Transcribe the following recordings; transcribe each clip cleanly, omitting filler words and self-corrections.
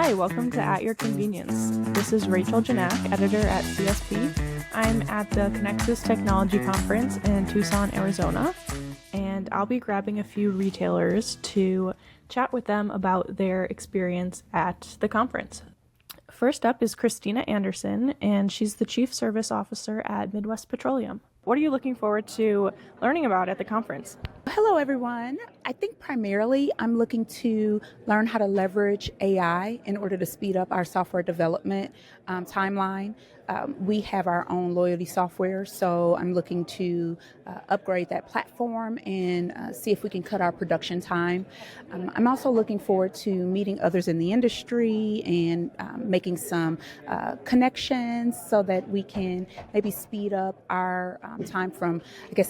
Hi, welcome to At Your Convenience. This is Rachel Gignac, editor at CSP. I'm at the Conexxus Technology Conference in Tucson, Arizona, and I'll be grabbing a few retailers to chat with them about their experience at the conference. First up is Kristina Anderson, and she's the Chief Service Officer at Midwest Petroleum. What are you looking forward to learning about at the conference? Hello, everyone. I think primarily I'm looking to learn how to leverage AI in order to speed up our software development timeline. We have our own loyalty software, so I'm looking to upgrade that platform and see if we can cut our production time. I'm also looking forward to meeting others in the industry and making some connections so that we can maybe speed up our time from,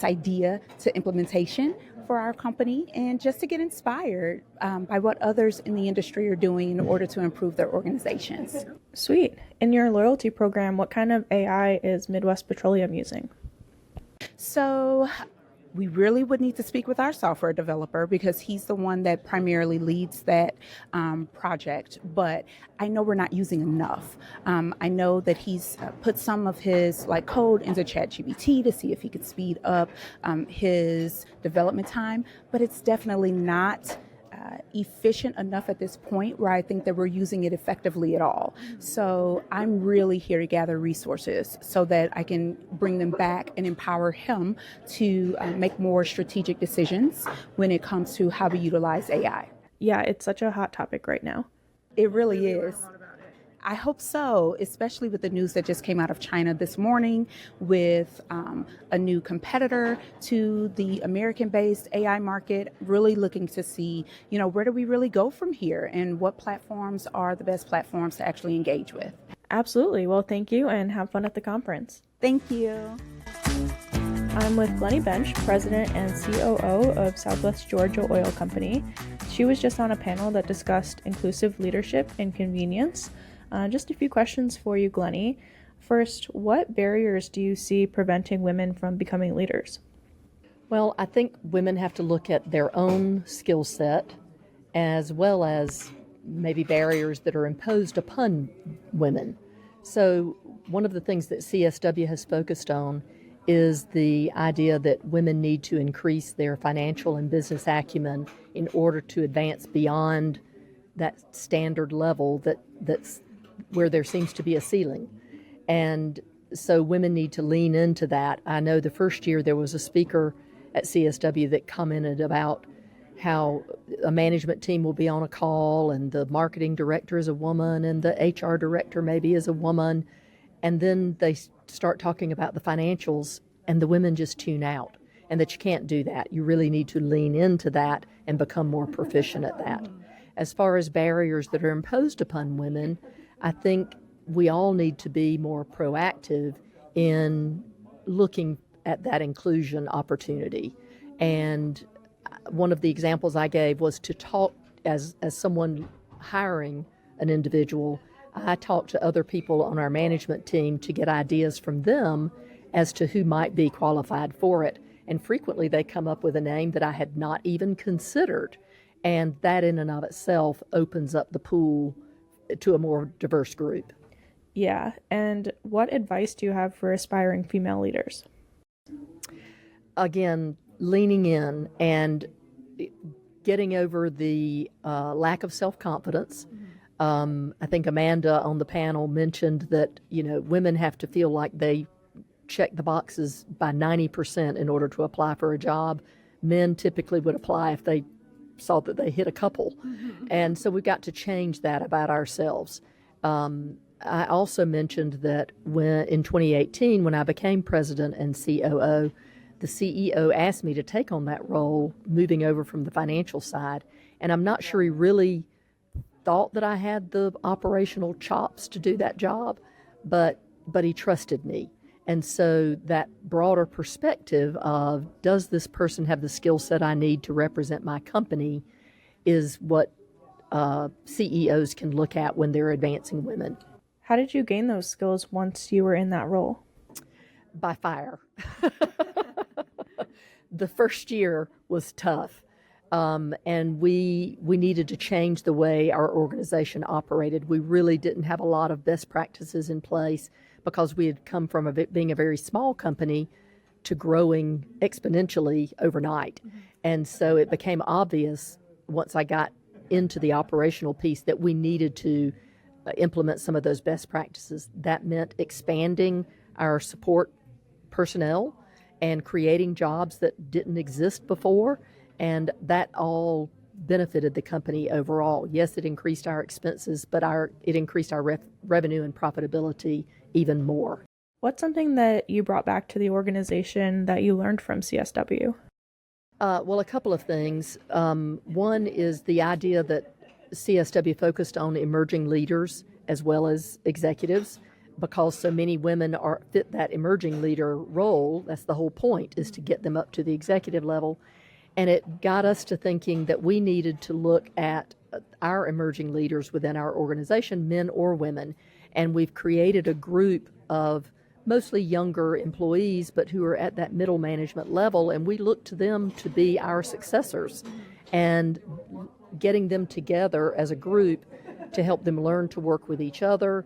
idea to implementation for our company, and just to get inspired by what others in the industry are doing in order to improve their organizations. Sweet. In your loyalty program, what kind of AI is Midwest Petroleum using? So we really would need to speak with our software developer because he's the one that primarily leads that project. But I know we're not using enough. I know that he's put some of his code into ChatGPT to see if he could speed up his development time, but it's definitely not efficient enough at this point where I think that we're using it effectively at all. So I'm really here to gather resources so that I can bring them back and empower him to make more strategic decisions when it comes to how we utilize AI. Yeah, it's such a hot topic right now. It really is. I hope so, especially with the news that just came out of China this morning with a new competitor to the American-based AI market, really looking to see, where do we really go from here and what platforms are the best platforms to actually engage with. Absolutely. Well, thank you and have fun at the conference. Thank you. I'm with Glennie Bench, President and COO of Southwest Georgia Oil Company. She was just on a panel that discussed inclusive leadership and convenience. Just a few questions for you, Glennie. First, what barriers do you see preventing women from becoming leaders? Well, I think women have to look at their own skill set as well as maybe barriers that are imposed upon women. So one of the things that CSW has focused on is the idea that women need to increase their financial and business acumen in order to advance beyond that standard level that's where there seems to be a ceiling. And so women need to lean into that. I know the first year there was a speaker at CSW that commented about how a management team will be on a call and the marketing director is a woman and the HR director maybe is a woman. And then they start talking about the financials and the women just tune out, and that you can't do that. You really need to lean into that and become more proficient at that. As far as barriers that are imposed upon women, I think we all need to be more proactive in looking at that inclusion opportunity. And one of the examples I gave was to talk as someone hiring an individual. I talk to other people on our management team to get ideas from them as to who might be qualified for it. And frequently they come up with a name that I had not even considered. And that in and of itself opens up the pool to a more diverse group. Yeah, and what advice do you have for aspiring female leaders? Again, leaning in and getting over the lack of self-confidence. I think Amanda on the panel mentioned that, women have to feel like they check the boxes by 90% in order to apply for a job. Men typically would apply if they saw that they hit a couple. And so we've got to change that about ourselves. I also mentioned that in 2018, when I became president and COO, the CEO asked me to take on that role, moving over from the financial side. And I'm not sure he really thought that I had the operational chops to do that job, but he trusted me. And so that broader perspective of, does this person have the skill set I need to represent my company, is what CEOs can look at when they're advancing women. How did you gain those skills once you were in that role? By fire. The first year was tough. and we needed to change the way our organization operated. We really didn't have a lot of best practices in place because we had come from being a very small company to growing exponentially overnight. And so it became obvious once I got into the operational piece that we needed to implement some of those best practices. That meant expanding our support personnel and creating jobs that didn't exist before, and that all benefited the company overall. Yes, it increased our expenses, but it increased our revenue and profitability even more. What's something that you brought back to the organization that you learned from CSW? Well, a couple of things. One is the idea that CSW focused on emerging leaders as well as executives, because so many women fit that emerging leader role. That's the whole point, is to get them up to the executive level. And it got us to thinking that we needed to look at our emerging leaders within our organization, men or women. And we've created a group of mostly younger employees, but who are at that middle management level, and we look to them to be our successors, and getting them together as a group to help them learn to work with each other,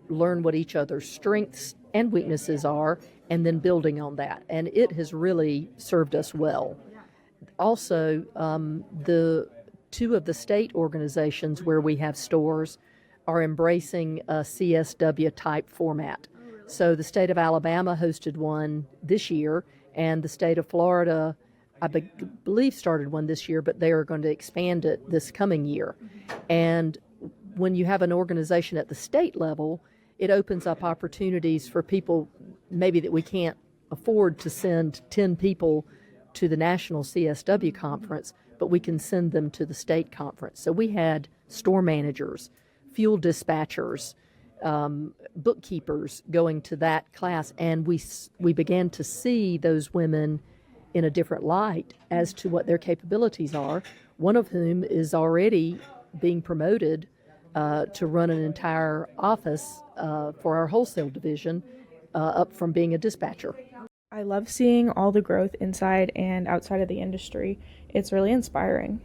learn what each other's strengths and weaknesses are, and then building on that. And it has really served us well. Also, the two of the state organizations where we have stores are embracing a CSW type format. So the state of Alabama hosted one this year, and the state of Florida, I believe, started one this year, but they are going to expand it this coming year. And when you have an organization at the state level, it opens up opportunities for people maybe that we can't afford to send 10 people to the national CSW conference, but we can send them to the state conference. So we had store managers, fuel dispatchers, bookkeepers going to that class, and we began to see those women in a different light as to what their capabilities are, one of whom is already being promoted to run an entire office for our wholesale division, up from being a dispatcher. I love seeing all the growth inside and outside of the industry. It's really inspiring.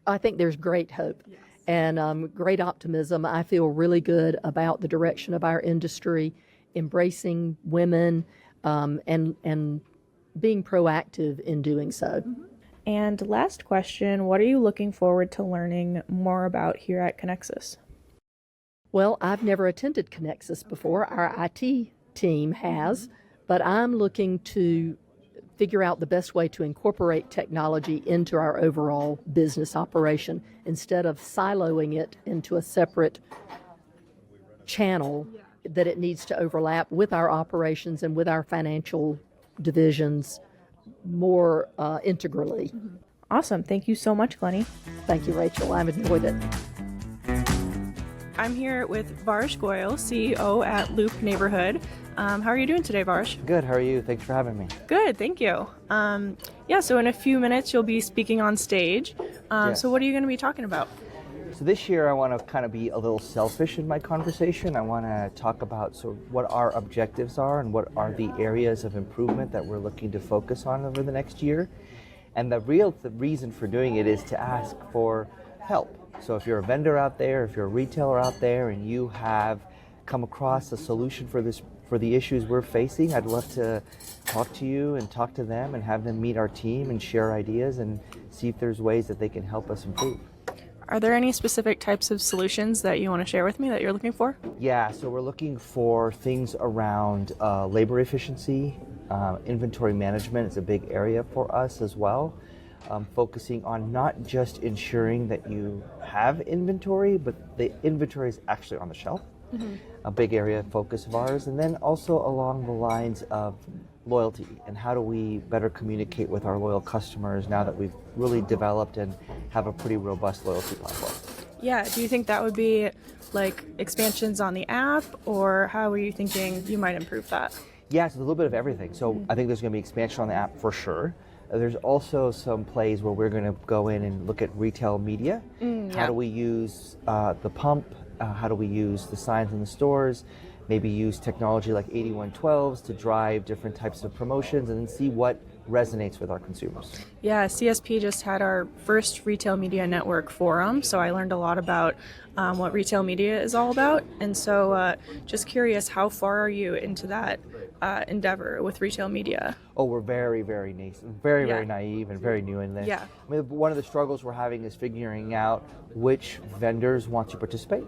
I think there's great hope and great optimism. I feel really good about the direction of our industry, embracing women, and being proactive in doing so. And last question, what are you looking forward to learning more about here at Conexxus? Well, I've never attended Conexxus before. Our IT team has, but I'm looking to figure out the best way to incorporate technology into our overall business operation instead of siloing it into a separate channel that it needs to overlap with our operations and with our financial divisions more integrally. Awesome. Thank you so much, Glennie. Thank you, Rachel. I've enjoyed it. I'm here with Varish Goyal, CEO at Loop Neighborhood. How are you doing today, Varish? Good, how are you? Thanks for having me. Good, thank you. So in a few minutes you'll be speaking on stage. Yes. So what are you going to be talking about? So this year I want to kind of be a little selfish in my conversation. I want to talk about what our objectives are and what are the areas of improvement that we're looking to focus on over the next year. And the reason for doing it is to ask for help. So if you're a vendor out there, if you're a retailer out there, and you have come across a solution for the issues we're facing, I'd love to talk to you and talk to them and have them meet our team and share ideas and see if there's ways that they can help us improve. Are there any specific types of solutions that you want to share with me that you're looking for? Yeah, so we're looking for things around labor efficiency, inventory management is a big area for us as well. Focusing on not just ensuring that you have inventory, but the inventory is actually on the shelf. A big area of focus of ours. And then also along the lines of loyalty and how do we better communicate with our loyal customers now that we've really developed and have a pretty robust loyalty platform. Yeah, do you think that would be like expansions on the app, or how are you thinking you might improve that? Yeah, it's a little bit of everything. So I think there's going to be expansion on the app for sure. There's also some plays where we're going to go in and look at retail media. How do we use the pump? How do we use the signs in the stores? Maybe use technology like 8112s to drive different types of promotions, and then see what resonates with our consumers. Yeah, CSP just had our first Retail Media Network forum, so I learned a lot about what retail media is all about. And so just curious, how far are you into that endeavor with retail media? Oh, we're very, very nascent, very naive and very new in this. Yeah. I mean, one of the struggles we're having is figuring out which vendors want to participate.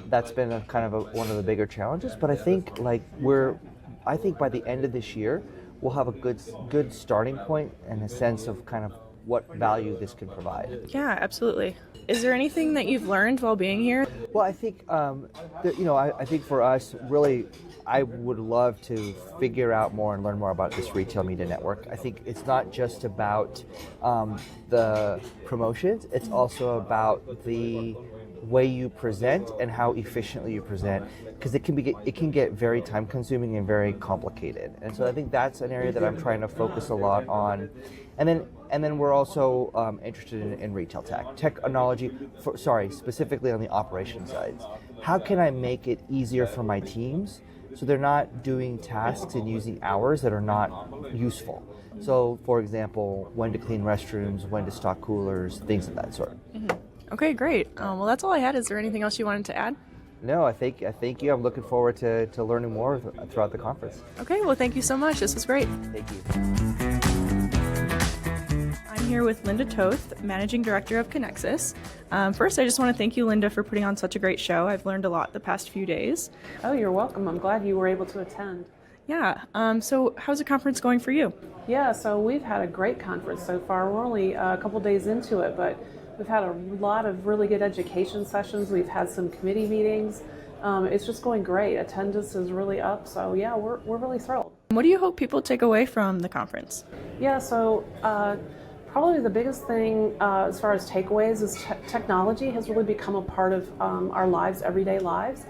That's been one of the bigger challenges, but I think by the end of this year, we'll have a good starting point and a sense of kind of what value this can provide. Yeah, absolutely. Is there anything that you've learned while being here? Well, I think I think for us, really, I would love to figure out more and learn more about this retail media network. I think it's not just about the promotions; it's also about the way you present and how efficiently you present, because it can get very time consuming and very complicated. And so I think that's an area that I'm trying to focus a lot on. And then we're also interested in retail technology, specifically on the operations side. How can I make it easier for my teams so they're not doing tasks and using hours that are not useful? So, for example, when to clean restrooms, when to stock coolers, things of that sort. Okay, great. Well, that's all I had. Is there anything else you wanted to add? No, I thank you. I'm looking forward to learning more throughout the conference. Okay, well, thank you so much. This was great. Thank you. I'm here with Linda Toth, Managing Director of Conexxus. First, I just want to thank you, Linda, for putting on such a great show. I've learned a lot the past few days. Oh, you're welcome. I'm glad you were able to attend. Yeah, so how's the conference going for you? Yeah, so we've had a great conference so far. We're only a couple days into it, but we've had a lot of really good education sessions. We've had some committee meetings. It's just going great. Attendance is really up, so yeah, we're really thrilled. What do you hope people take away from the conference? Yeah, so probably the biggest thing as far as takeaways is technology has really become a part of our lives, everyday lives.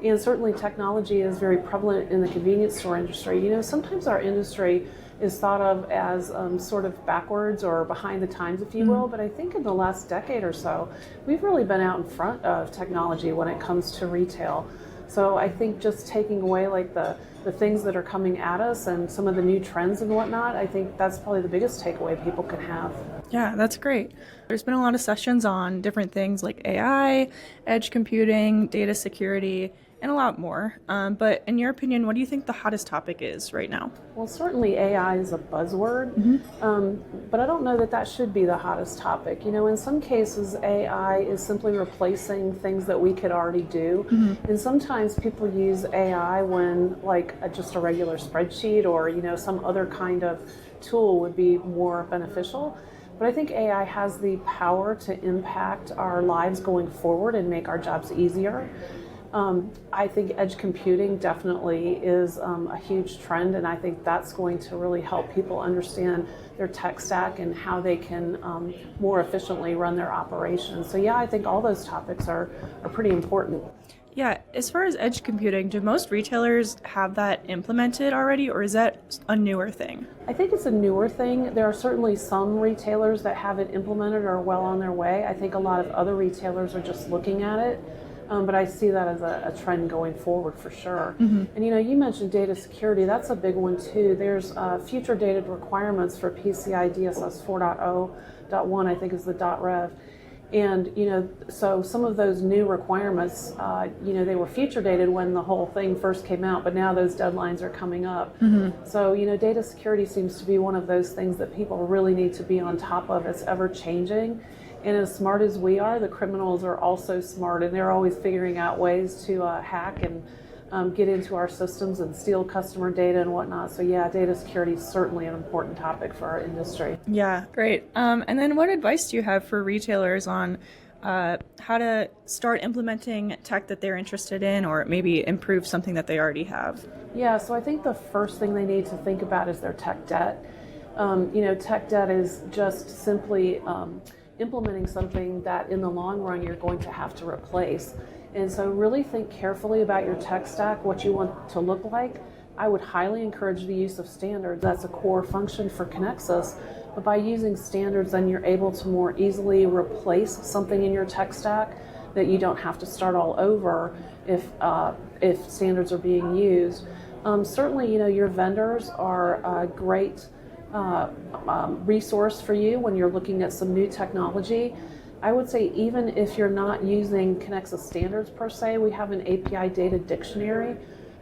And certainly technology is very prevalent in the convenience store industry. You know, sometimes our industry is thought of as sort of backwards or behind the times, if you will. But I think in the last decade or so, we've really been out in front of technology when it comes to retail. So I think just taking away like the things that are coming at us and some of the new trends and whatnot, I think that's probably the biggest takeaway people can have. Yeah, that's great. There's been a lot of sessions on different things like AI, edge computing, data security, and a lot more. But in your opinion, what do you think the hottest topic is right now? Well, certainly AI is a buzzword, but I don't know that that should be the hottest topic. You know, in some cases, AI is simply replacing things that we could already do. And sometimes people use AI when just a regular spreadsheet or, you know, some other kind of tool would be more beneficial. But I think AI has the power to impact our lives going forward and make our jobs easier. I think edge computing definitely is a huge trend, and I think that's going to really help people understand their tech stack and how they can more efficiently run their operations. So yeah, I think all those topics are pretty important. Yeah, as far as edge computing, do most retailers have that implemented already, or is that a newer thing? I think it's a newer thing. There are certainly some retailers that have it implemented or are well on their way. I think a lot of other retailers are just looking at it. But I see that as a trend going forward for sure. And you know, you mentioned data security. That's a big one too. There's future dated requirements for PCI DSS 4.0.1, I think is the .rev. And you know, so some of those new requirements, you know, they were future dated when the whole thing first came out, but now those deadlines are coming up. So you know, data security seems to be one of those things that people really need to be on top of. It's ever changing. And as smart as we are, the criminals are also smart, and they're always figuring out ways to hack and get into our systems and steal customer data and whatnot. So yeah, data security is certainly an important topic for our industry. Yeah, great. And then what advice do you have for retailers on how to start implementing tech that they're interested in, or maybe improve something that they already have? Yeah, so I think the first thing they need to think about is their tech debt. You know, tech debt is just simply implementing something that in the long run you're going to have to replace. And so really think carefully about your tech stack, what you want to look like. I would highly encourage the use of standards. That's a core function for Conexxus. But by using standards, then you're able to more easily replace something in your tech stack that you don't have to start all over if standards are being used. Certainly, you know, your vendors are great resource for you when you're looking at some new technology. I would say even if you're not using Conexxus standards per se, we have an API data dictionary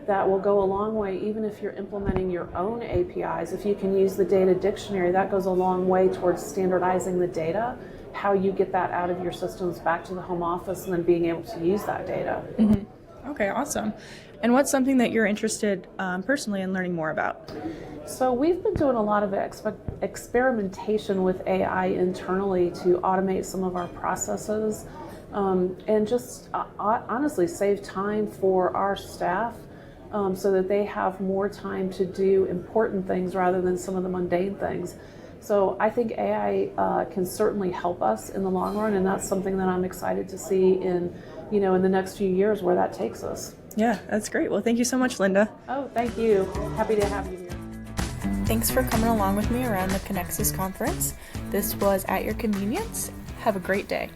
that will go a long way. Even if you're implementing your own APIs, if you can use the data dictionary, that goes a long way towards standardizing the data, how you get that out of your systems back to the home office, and then being able to use that data. Mm-hmm. Okay, awesome. And what's something that you're interested personally in learning more about? So we've been doing a lot of experimentation with AI internally to automate some of our processes and just honestly save time for our staff so that they have more time to do important things rather than some of the mundane things. So I think AI can certainly help us in the long run, and that's something that I'm excited to see in the next few years where that takes us. Yeah, that's great. Well, thank you so much, Linda. Oh, thank you. Happy to have you here. Thanks for coming along with me around the Conexxus conference. This was At Your Convenience. Have a great day.